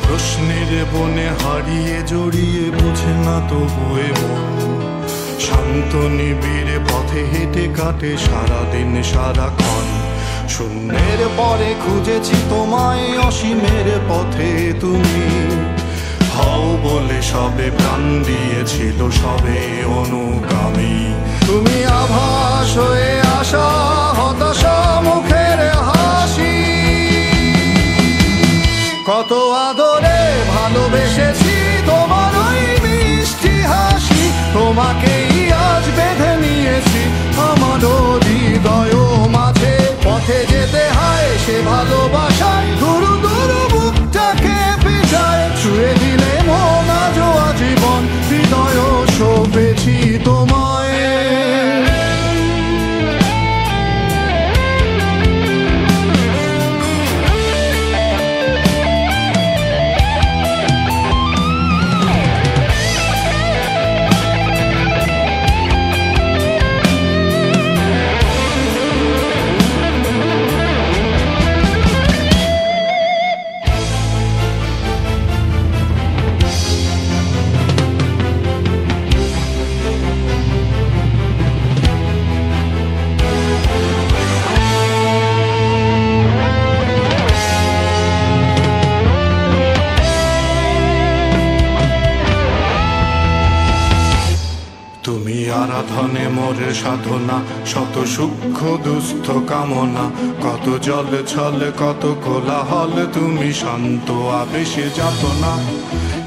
প্রশ্নের বনে হারিয়ে জড়িয়ে বোঝে না তবুয়ে মন, শান্ত নিবিড় পথে হেঁটে কাটে সারাদিন সারাক্ষণ। শূন্যের পরে খুঁজেছি তোমায়, অসীমের পথে তুমি হও বলে সবে প্রাণ দিয়েছিল, সবে অনুগামী। তুমি আভাস হয়ে আসা, হতাশা মুখের হাসি, কত আদরে ভালোবেসেছি তোমার ওই মিষ্টি হাসি। তোমাকেই আজ বেঁধে নিয়েছি আমার হৃদয় মাঝে, পথে যেতে হয় সে ভালোবাসায় দুরু দুরু বুকটাকে পেঁচায়। ছুঁয়ে দিলে মন আজও আজীবন, হৃদয় সপেছি তোমায়। তুমি আরাধনে মোরে সাধনা, শত সূক্ষ্ম দুস্থ কামনা, কত জল ছল কত কোলাহল, তুমি শান্ত আবেশে যাতনা।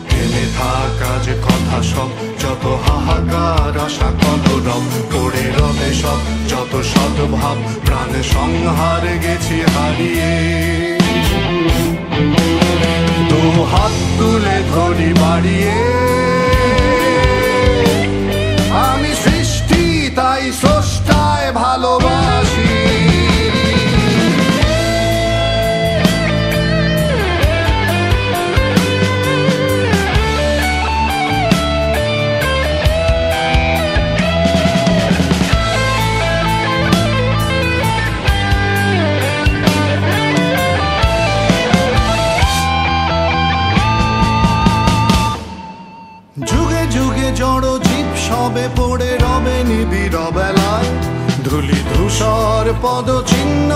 টেনে থাকা যে কথা সব, যত হাহাকার আশা কলরব, পড়ে রবে সব যত সদ্ভাব, প্রাণ সংহার গেছি হারিয়ে। দু হাত তুলে ধরি বাড়িয়ে, আমি সৃষ্টি তাই স্রষ্টায় ভালোবাসি। যুগে যুগে জড় জীব সবে পড়ে রবে নিবিড় বেলায়, ধুলি ধূসর পদ চিহ্ন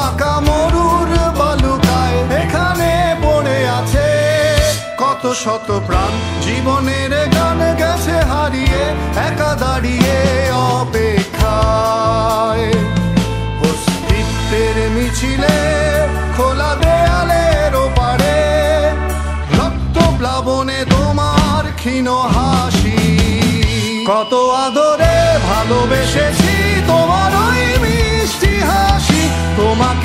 আঁকা মরুর বালুকায়। এখানে পড়ে আছে কত শত প্রাণ, জীবনের গান গেছে হারিয়ে, একা দাঁড়িয়ে অপেক্ষায়। অস্তিত্বের মিছিলে খোলা দেয়ালের ওপারে, রক্ত প্লাবনে তোমার ক্ষীণ হাসি, কত আদরে ভালোবেসেছি তোমার ওই মিষ্টি হাসি। তোমাকে